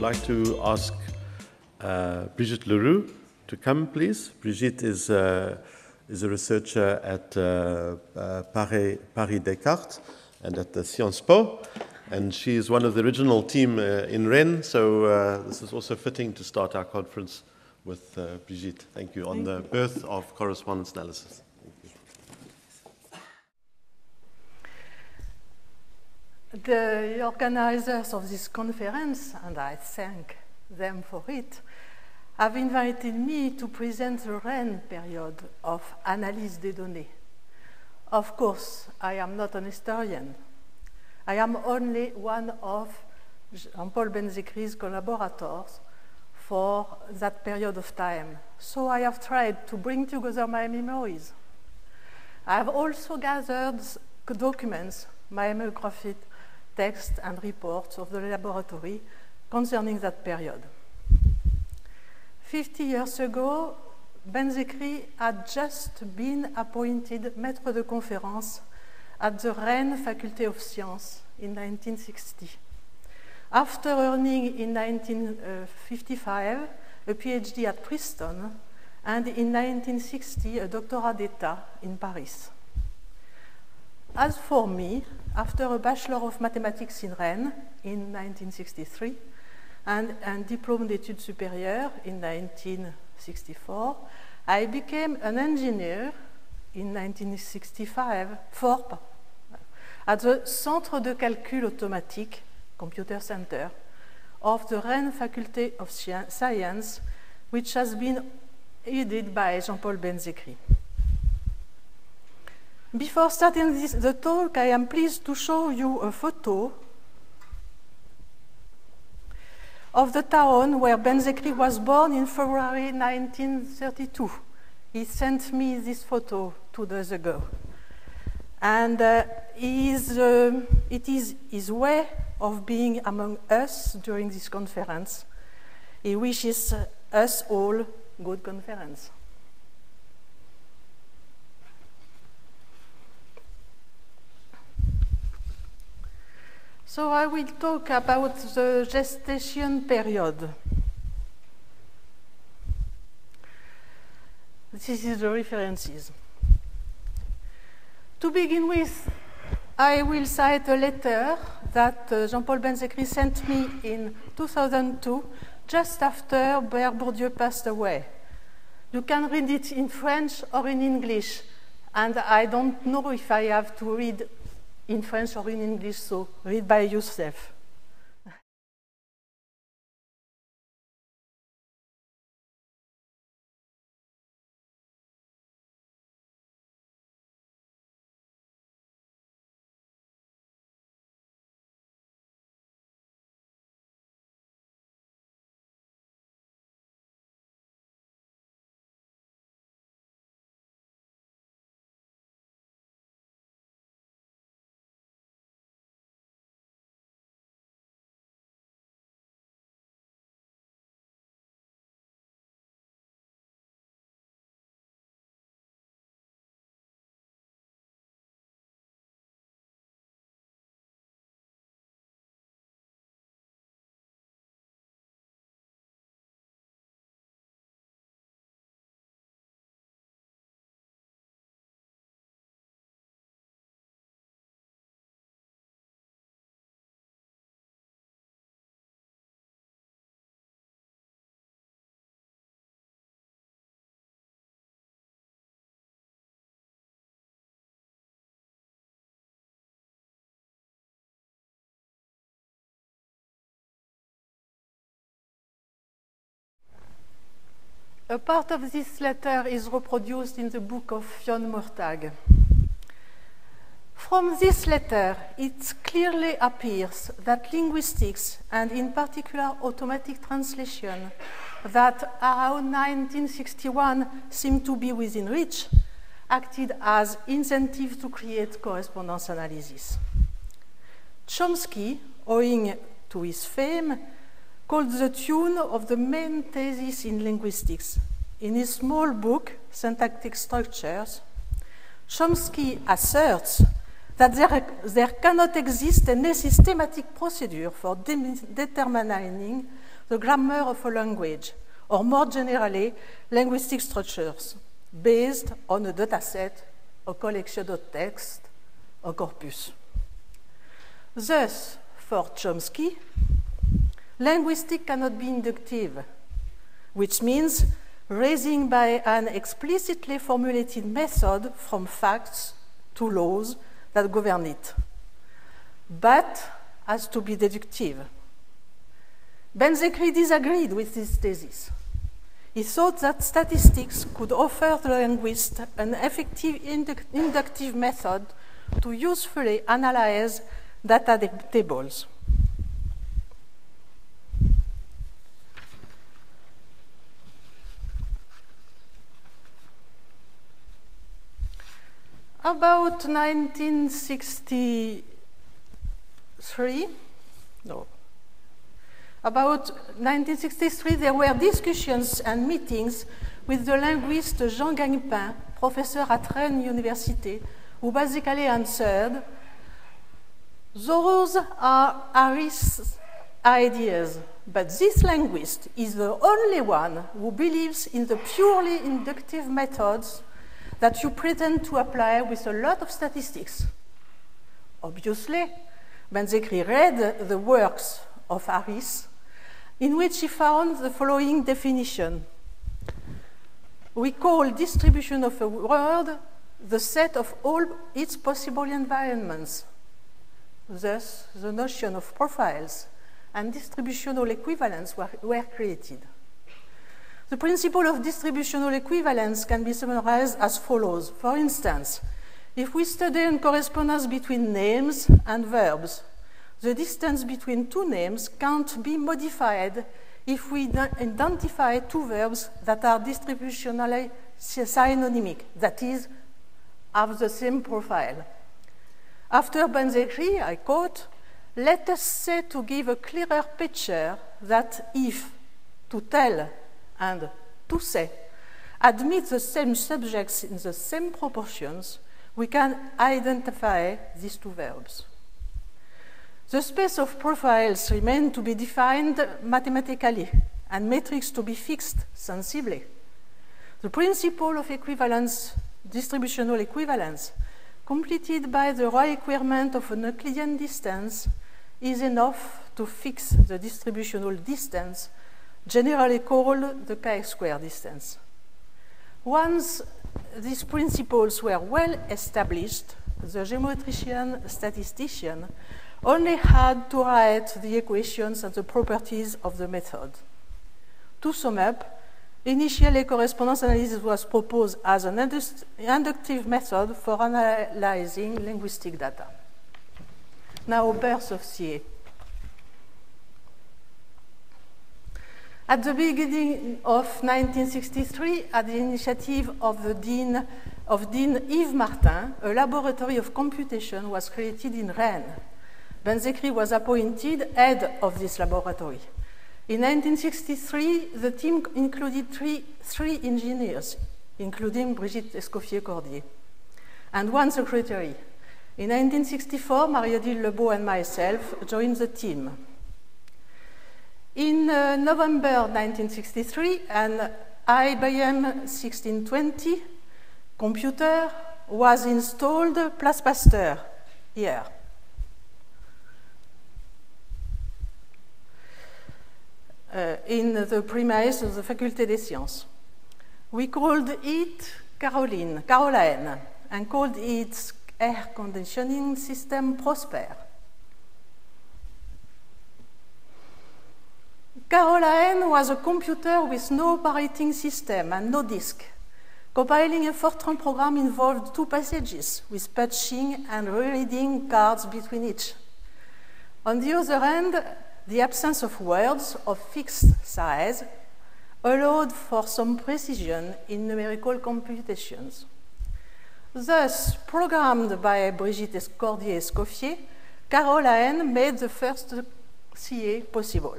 would like to ask Brigitte Leroux to come, please. Brigitte is a researcher at Paris Descartes and at the Sciences Po, and she is one of the original team in Rennes, so this is also fitting to start our conference with Brigitte. Thank you. On the birth of correspondence analysis. The organizers of this conference, and I thank them for it, have invited me to present the Rennes period of analyse des données. Of course, I am not an historian. I am only one of Jean-Paul Ben-Zekri's collaborators for that period of time. So I have tried to bring together my memories. I have also gathered documents, mimeographic texts and reports of the laboratory concerning that period. 50 years ago, Ben-Zekri had just been appointed maître de conférence at the Rennes Faculty of Sciences in 1960. After earning in 1955 a PhD at Princeton and in 1960 a doctorat d'État in Paris. As for me, after a Bachelor of Mathematics in Rennes in 1963 and Diplôme d'études supérieures in 1964, I became an engineer in 1965 at the Centre de Calcul Automatique, Computer Center, of the Rennes Faculty of Science, which has been headed by Jean-Paul Ben-Zekri. Before starting the talk, I am pleased to show you a photo of the town where Ben-Zekri was born in February 1932. He sent me this photo 2 days ago. And it is his way of being among us during this conference. He wishes us all good conference. So I will talk about the gestation period. This is the references. To begin with, I will cite a letter that Jean-Paul Ben-Zekri sent me in 2002, just after Pierre Bourdieu passed away. You can read it in French or in English, and I don't know if I have to read in French or in English, so read by yourself. A part of this letter is reproduced in the book of Fionn Murtagh. From this letter, it clearly appears that linguistics, and in particular automatic translation, that around 1961 seemed to be within reach, acted as incentive to create correspondence analysis. Chomsky, owing to his fame, called the tune of the main thesis in linguistics. In his small book, Syntactic Structures, Chomsky asserts that there cannot exist any systematic procedure for determining the grammar of a language, or more generally, linguistic structures, based on a dataset, a collection of text, a corpus. Thus, for Chomsky, linguistics cannot be inductive, which means raising by an explicitly formulated method from facts to laws that govern it, but has to be deductive. Ben-Zechry disagreed with this thesis. He thought that statistics could offer the linguist an effective inductive method to usefully analyze data tables. About 1963, there were discussions and meetings with the linguist Jean Gagnepin, professor at Rennes University, who basically answered, those are Harris' ideas, but this linguist is the only one who believes in the purely inductive methods that you pretend to apply with a lot of statistics. Obviously, Ben-Zechry read the works of Harris, in which he found the following definition. We call distribution of a word the set of all its possible environments. Thus, the notion of profiles and distributional equivalence were created. The principle of distributional equivalence can be summarized as follows. For instance, if we study a correspondence between names and verbs, the distance between two names can't be modified if we identify two verbs that are distributionally synonymic, that is, have the same profile. After Ben-Zechry, I quote, let us say to give a clearer picture that if, to tell, and to say admit the same subjects in the same proportions, we can identify these two verbs. The space of profiles remain to be defined mathematically and metrics to be fixed sensibly. The principle of equivalence, distributional equivalence, completed by the requirement of an Euclidean distance, is enough to fix the distributional distance, generally called the chi-square distance. Once these principles were well established, the geometrician statistician only had to write the equations and the properties of the method. To sum up, initially correspondence analysis was proposed as an inductive method for analyzing linguistic data. Now, birth of CA. At the beginning of 1963, at the initiative of Dean Yves Martin, a laboratory of computation was created in Rennes. Ben-Zechry was appointed head of this laboratory. In 1963, the team included three engineers, including Brigitte Escoffier-Cordier, and one secretary. In 1964, Marie-Odile Lebeau and myself joined the team. In November 1963, an IBM 1620 computer was installed Place Pasteur here. In the premise of the Faculté des Sciences. We called it Caroline, and called its air conditioning system Prosper. Caroline was a computer with no operating system and no disk. Compiling a Fortran program involved two passages, with patching and rereading cards between each. On the other hand, the absence of words of fixed size allowed for some precision in numerical computations. Thus, programmed by Brigitte Cordier-Escoffier, Caroline made the first CA possible.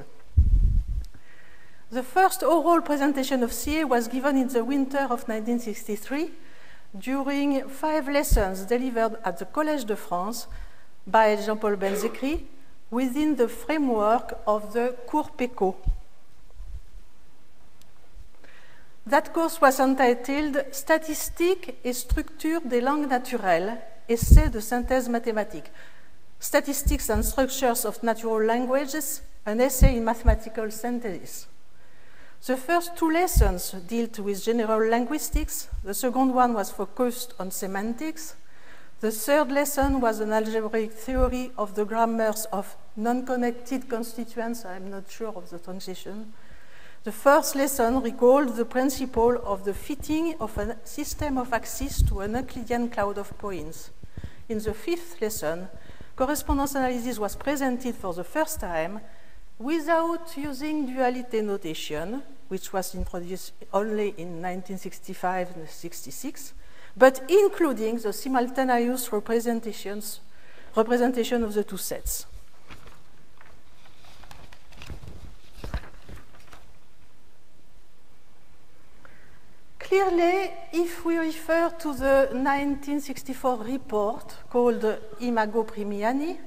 The first oral presentation of CA was given in the winter of 1963 during 5 lessons delivered at the Collège de France by Jean-Paul Ben-Zechry within the framework of the Cours Pecot. That course was entitled Statistiques et structures des langues naturelles, essai de synthèse mathématique. Statistics and Structures of Natural Languages, an essay in mathematical synthesis. The first two lessons dealt with general linguistics. The second one was focused on semantics. The third lesson was an algebraic theory of the grammars of non-connected constituents. I'm not sure of the transition. The first lesson recalled the principle of the fitting of a system of axes to an Euclidean cloud of points. In the fifth lesson, correspondence analysis was presented for the first time without using duality notation, which was introduced only in 1965 and 66, but including the simultaneous representation of the two sets. Clearly, if we refer to the 1964 report called Imago Primiani,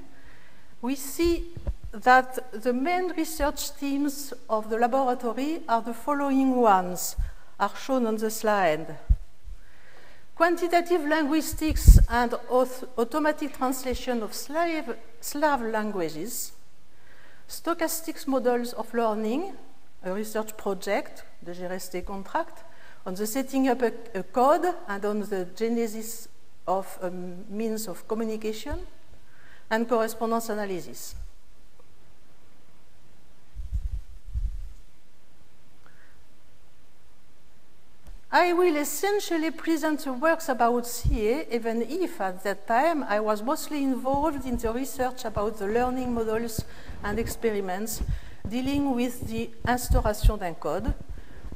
we see that the main research themes of the laboratory are the following ones, are shown on the slide. Quantitative linguistics and automatic translation of Slav languages, stochastics models of learning, a research project, the GRST contract, on the setting up a code and on the genesis of a means of communication, and correspondence analysis. I will essentially present the works about CA, even if at that time I was mostly involved in the research about the learning models and experiments dealing with the instauration d'un code.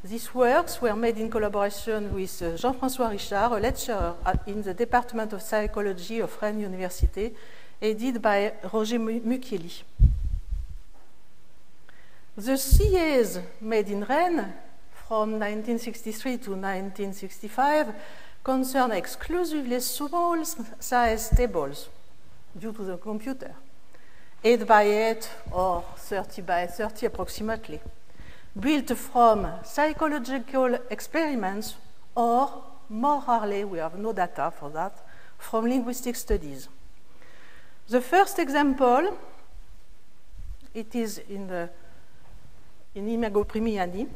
These works were made in collaboration with Jean-François Richard, a lecturer in the Department of Psychology of Rennes University, edited by Roger Mucchieli. The CAs made in Rennes from 1963 to 1965 concern exclusively small size tables due to the computer, 8 by 8 or 30 by 30 approximately, built from psychological experiments or, more rarely, we have no data for that, from linguistic studies. The first example, it is in Imago Primiani.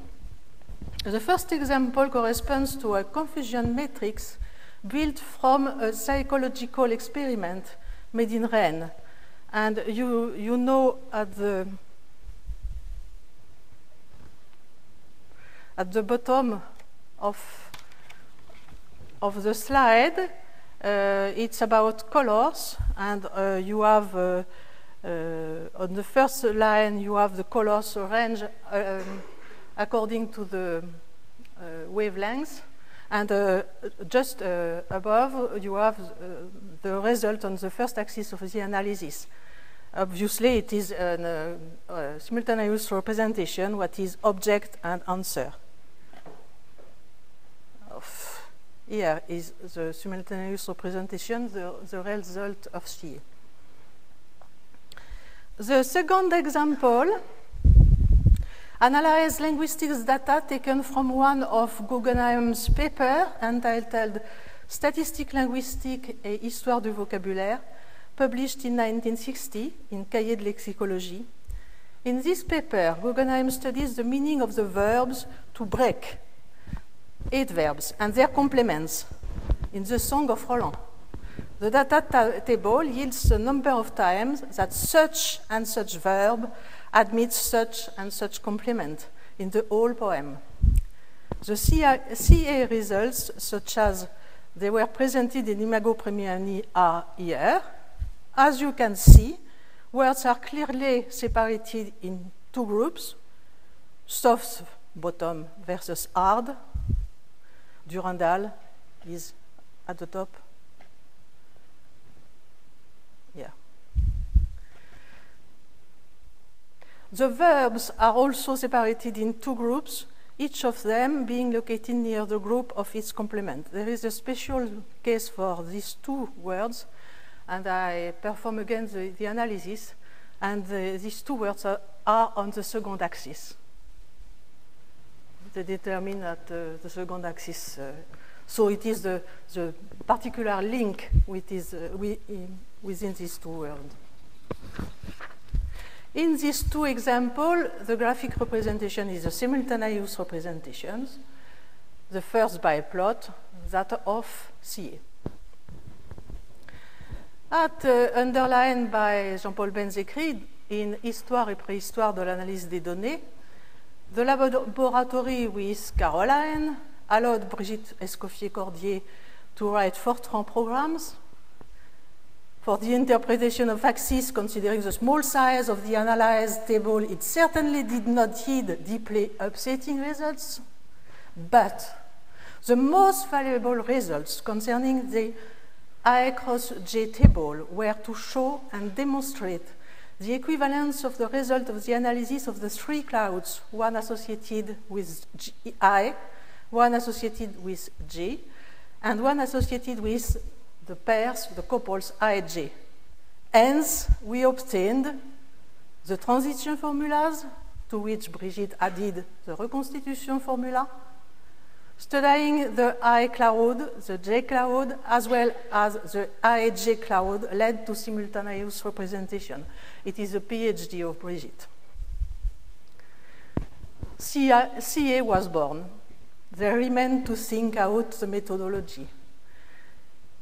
The first example corresponds to a confusion matrix built from a psychological experiment made in Rennes. And you know at the bottom of the slide, it's about colors, and you have, on the first line, you have the colors range according to the wavelengths, and just above, you have the result on the first axis of the analysis. Obviously, it is a simultaneous representation, what is object and answer. Here is the simultaneous representation, the result of C. The second example analyzes linguistics data taken from one of Guggenheim's papers entitled Statistiques linguistiques et histoire du vocabulaire, published in 1960 in Cahiers de lexicologie. In this paper, Guggenheim studies the meaning of the verbs to break, 8 verbs, and their complements in the Song of Roland. The data table yields the number of times that such and such verb admits such and such complement in the whole poem. The CA results, such as they were presented in Imago Primiani, are here. As you can see, words are clearly separated in two groups, soft bottom versus hard. Durandal is at the top. Yeah. The verbs are also separated in two groups, each of them being located near the group of its complement. There is a special case for these two words, and I perform again the analysis, and these two words are on the second axis. they determine at the second axis. So it is the particular link within these two worlds. In these two examples, the graphic representation is a simultaneous representation. The first by plot, that of CA. Underlined by Jean-Paul Bensekri in Histoire et préhistoire de l'analyse des données, the laboratory with Caroline allowed Brigitte Escoffier-Cordier to write Fortran programs for the interpretation of axes. Considering the small size of the analyzed table, it certainly did not yield deeply upsetting results, but the most valuable results concerning the I cross J table were to show and demonstrate the equivalence of the result of the analysis of the three clouds, one associated with I, one associated with J, and one associated with the pairs, the couples IJ. Hence, we obtained the transition formulas, to which Brigitte added the reconstitution formula, studying the I cloud, the J cloud, as well as the IJ cloud led to simultaneous representation. It is a PhD of Brigitte. CA was born. They remained to think out the methodology.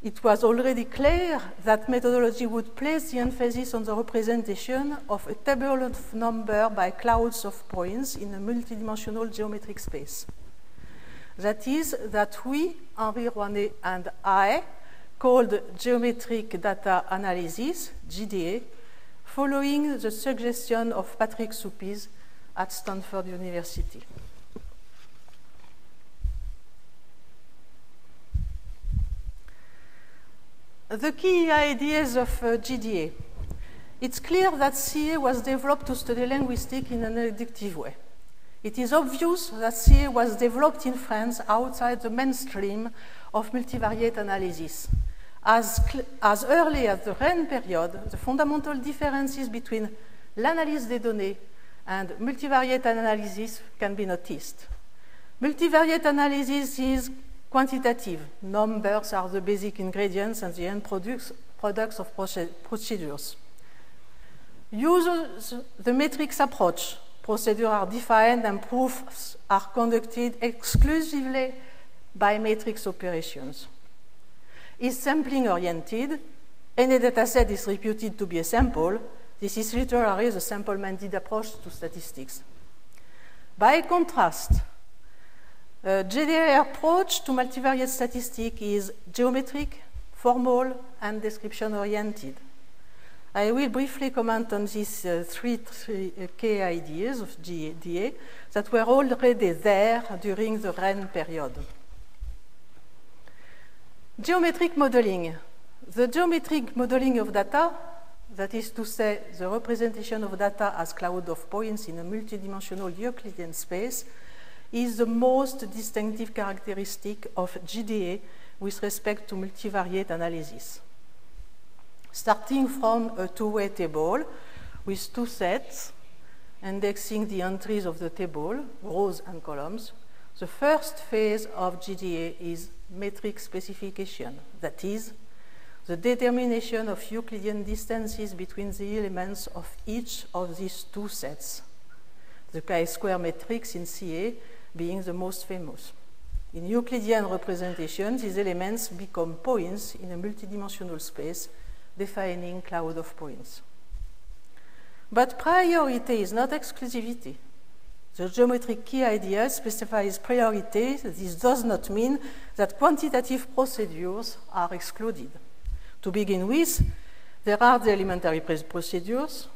It was already clear that methodology would place the emphasis on the representation of a table of number by clouds of points in a multidimensional geometric space. That is, that we, Henri Rouanet and I, called geometric data analysis, GDA, following the suggestion of Patrick Soupis at Stanford University. The key ideas of GDA. It's clear that CA was developed to study linguistics in an addictive way. It is obvious that CA was developed in France outside the mainstream of multivariate analysis. As early as the Rennes period, the fundamental differences between l'analyse des données and multivariate analysis can be noticed. Multivariate analysis is quantitative. Numbers are the basic ingredients and the end products of procedures. Use the matrix approach. Procedures are defined and proofs are conducted exclusively by matrix operations. Is sampling oriented. Any dataset is reputed to be a sample. This is literally the sample-minded approach to statistics. By contrast, GDA approach to multivariate statistics is geometric, formal, and description-oriented. I will briefly comment on these three key ideas of GDA that were already there during the Rennes period. Geometric modeling. The geometric modeling of data, that is to say, the representation of data as cloud of points in a multidimensional Euclidean space, is the most distinctive characteristic of GDA with respect to multivariate analysis. Starting from a two-way table with two sets, indexing the entries of the table, rows and columns, the first phase of GDA is metric specification, that is, the determination of Euclidean distances between the elements of each of these two sets, the chi-square matrix in CA being the most famous. In Euclidean representation, these elements become points in a multidimensional space, defining cloud of points. But priority is not exclusivity. The geometric key idea specifies priority. This does not mean that quantitative procedures are excluded. To begin with, there are the elementary procedures.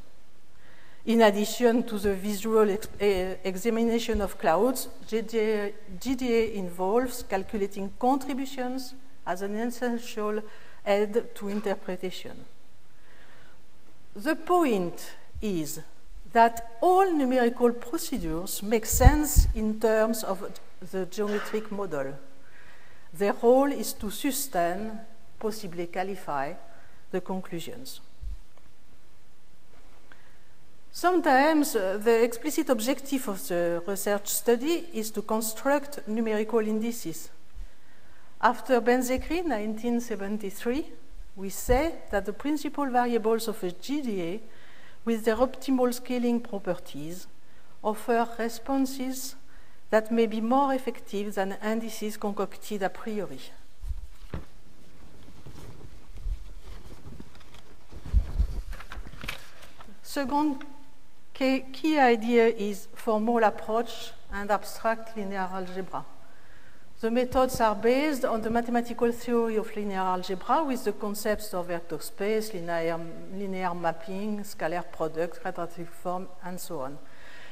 In addition to the visual examination of clouds, GDA involves calculating contributions as an essential aid to interpretation. The point is that all numerical procedures make sense in terms of the geometric model. Their role is to sustain, possibly qualify, the conclusions. Sometimes the explicit objective of the research study is to construct numerical indices. After Ben-Zekri, 1973, we say that the principal variables of a GDA with their optimal scaling properties offer responses that may be more effective than indices concocted a priori. Second key idea is formal approach and abstract linear algebra. The methods are based on the mathematical theory of linear algebra with the concepts of vector space, linear mapping, scalar product, quadratic form, and so on,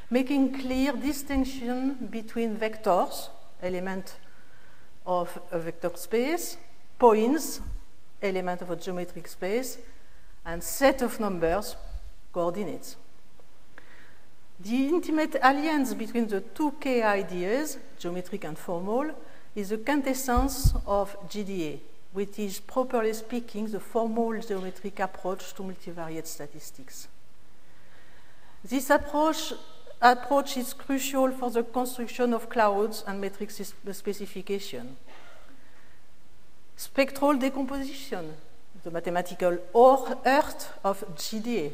making clear distinction between vectors, element of a vector space, points, element of a geometric space, and set of numbers, coordinates. The intimate alliance between the two key ideas, geometric and formal, is the quintessence of GDA, which is, properly speaking, the formal geometric approach to multivariate statistics. This approach is crucial for the construction of clouds and metric specification. Spectral decomposition, the mathematical earth of GDA,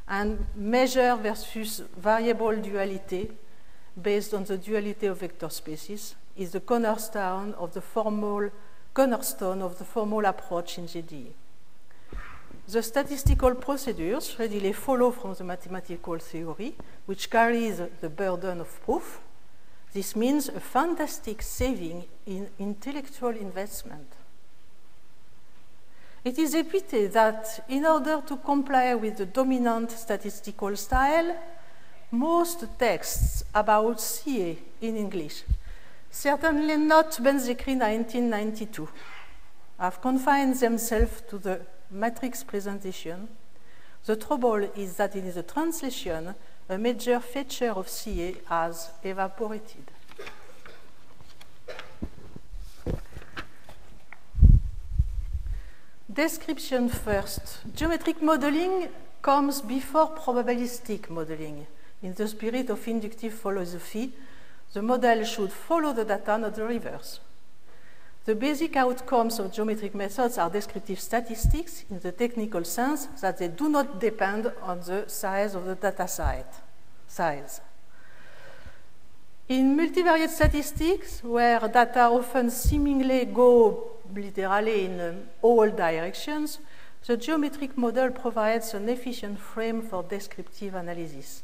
and measure versus variable duality based on the duality of vector spaces is the cornerstone of the formal approach in GDA. The statistical procedures readily follow from the mathematical theory, which carries the burden of proof. This means a fantastic saving in intellectual investment. It is repeated that in order to comply with the dominant statistical style, most texts about CA in English, certainly not Ben-Zekri 1992, have confined themselves to the matrix presentation. The trouble is that in the translation, a major feature of CA has evaporated. Description first. Geometric modeling comes before probabilistic modeling. In the spirit of inductive philosophy, the model should follow the data, not the reverse. The basic outcomes of geometric methods are descriptive statistics in the technical sense that they do not depend on the size of the data size. In multivariate statistics, where data often seemingly go literally in all directions, the geometric model provides an efficient frame for descriptive analysis.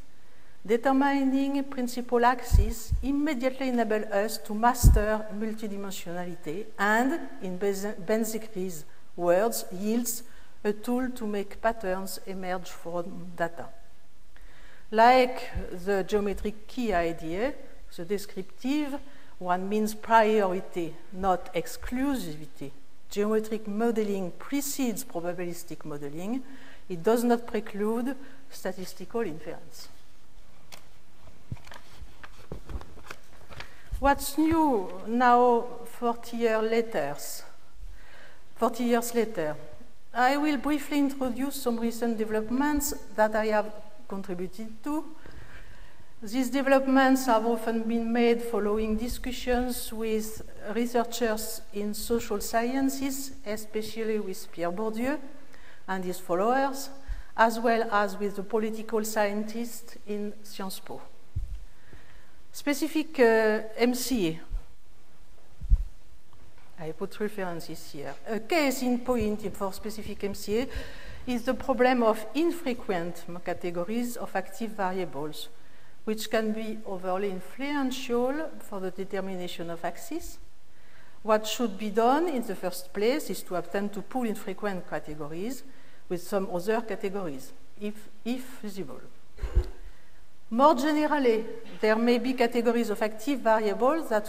Determining principal axes immediately enable us to master multidimensionality and, in Ben-Zekri's words, yields a tool to make patterns emerge from data. Like the geometric key idea, the descriptive one means priority, not exclusivity. Geometric modeling precedes probabilistic modeling. It does not preclude statistical inference. What's new now 40 years later? I will briefly introduce some recent developments that I have contributed to. These developments have often been made following discussions with researchers in social sciences, especially with Pierre Bourdieu and his followers, as well as with the political scientists in Sciences Po. Specific MCA. I put references here. A case in point for specific MCA is the problem of infrequent categories of active variables, which can be overly influential for the determination of axes. What should be done in the first place is to attempt to pool infrequent categories with some other categories, if feasible. More generally, there may be categories of active variables that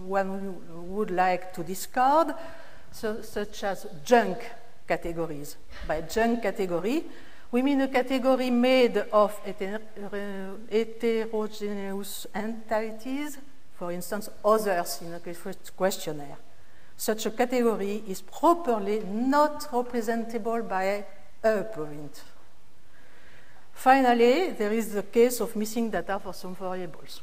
one would like to discard, such as junk categories. By junk category, we mean a category made of heterogeneous entities, for instance, others in a questionnaire. Such a category is properly not representable by a point. Finally, there is the case of missing data for some variables.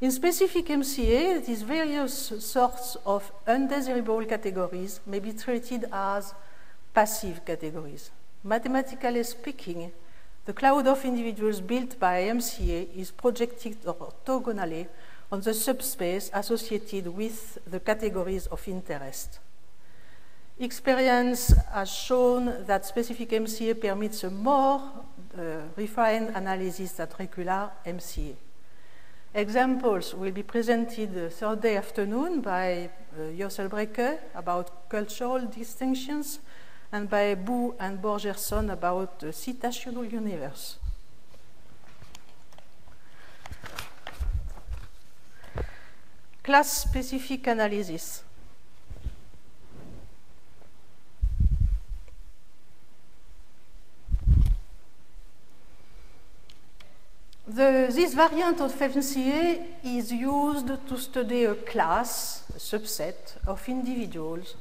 In specific MCA, these various sorts of undesirable categories may be treated as passive categories. Mathematically speaking, the cloud of individuals built by MCA is projected orthogonally on the subspace associated with the categories of interest. Experience has shown that specific MCA permits a more refined analysis than regular MCA. Examples will be presented Thursday afternoon by Jossel Brekke about cultural distinctions and by Boo and Borgerson about the citational universe. Class-specific analysis. This variant of MCA is used to study a class, a subset of individuals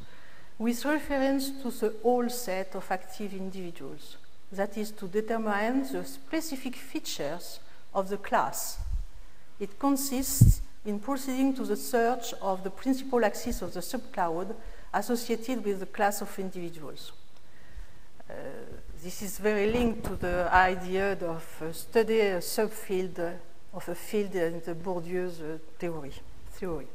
with reference to the whole set of active individuals. That is to determine the specific features of the class. It consists in proceeding to the search of the principal axis of the subcloud associated with the class of individuals. This is very linked to the idea of study a subfield of a field in the Bourdieu's theory.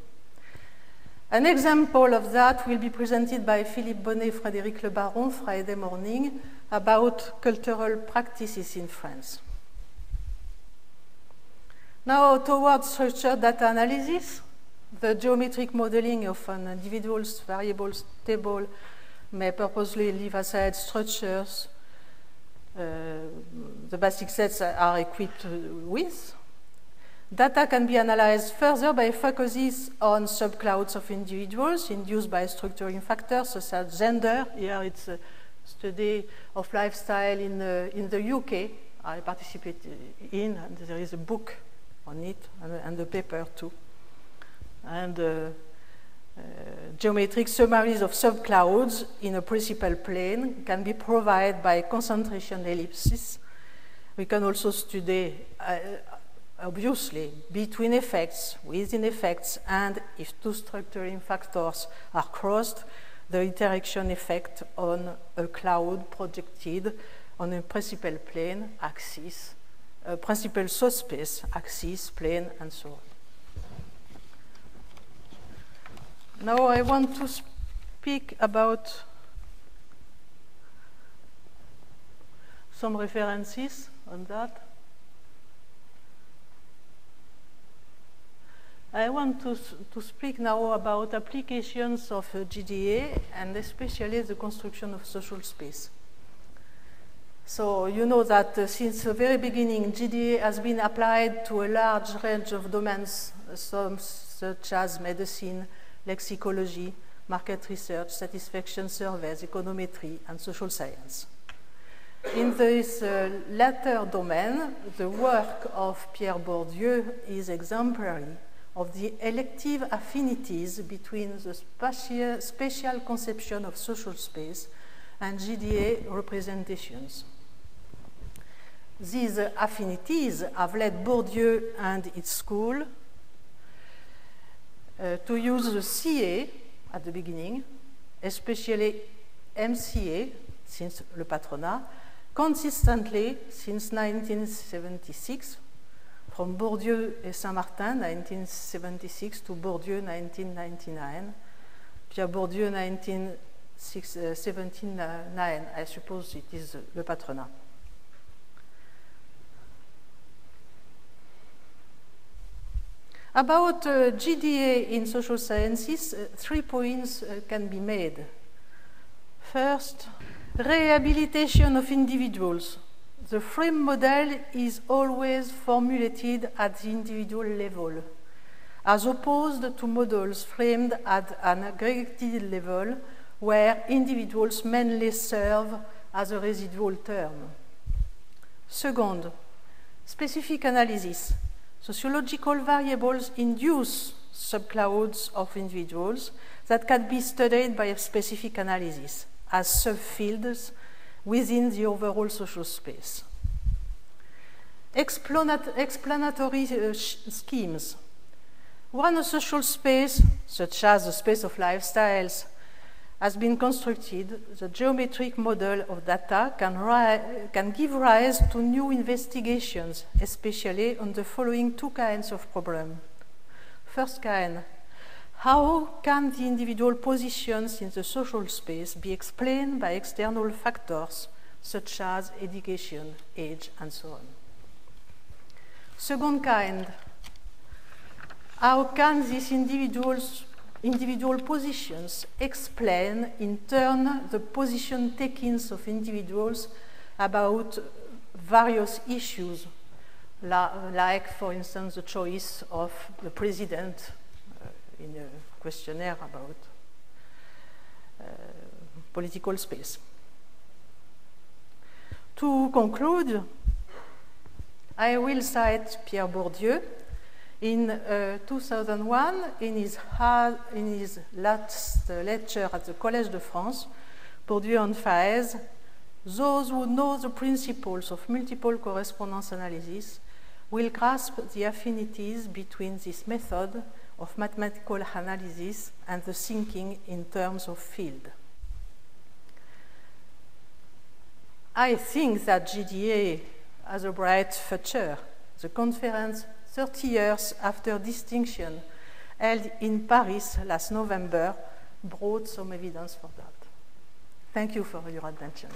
An example of that will be presented by Philippe Bonnet, Frédéric Le Baron, Friday morning, about cultural practices in France. Now, towards structured data analysis, the geometric modeling of an individual's variables table may purposely leave aside structures the basic sets are equipped with. Data can be analyzed further by focusing on subclouds of individuals induced by structuring factors such as gender. Here it's a study of lifestyle in the UK. I participated in, and there is a book on it, and a paper too. And geometric summaries of subclouds in a principal plane can be provided by concentration ellipses. We can also study, obviously, between effects, within effects, and if two structuring factors are crossed, the interaction effect on a cloud projected on a principal plane, axis, a principal subspace, axis, plane, and so on. Now I want to speak about some references on that. I want to speak now about applications of GDA and especially the construction of social space. So you know that since the very beginning, GDA has been applied to a large range of domains, some such as medicine, lexicology, market research, satisfaction surveys, econometry, and social science. In this latter domain, the work of Pierre Bourdieu is exemplary of the elective affinities between the spatial conception of social space and GDA representations. These affinities have led Bourdieu and its school to use the CA at the beginning, especially MCA since Le Patronat, consistently since 1976, from Bourdieu et Saint-Martin, 1976, to Bourdieu, 1999, Pierre Bourdieu, 1979, I suppose it is Le Patronat. About GDA in social sciences, 3 points can be made. First, rehabilitation of individuals. The frame model is always formulated at the individual level, as opposed to models framed at an aggregated level where individuals mainly serve as a residual term. Second, specific analysis. Sociological variables induce subclouds of individuals that can be studied by a specific analysis as subfields within the overall social space. explanatory schemes. When a social space, such as the space of lifestyles, has been constructed, the geometric model of data can give rise to new investigations, especially on the following two kinds of problems. First kind, how can the individual positions in the social space be explained by external factors, such as education, age, and so on? Second kind, how can these individual positions explain, in turn, the position takings of individuals about various issues, like, for instance, the choice of the president in a questionnaire about political space. To conclude, I will cite Pierre Bourdieu. In 2001, in his last lecture at the Collège de France, Bourdieu emphasized, those who know the principles of multiple correspondence analysis will grasp the affinities between this method of mathematical analysis and the thinking in terms of field. I think that GDA has a bright future. The conference 30 years after distinction, held in Paris last November, brought some evidence for that. Thank you for your attention.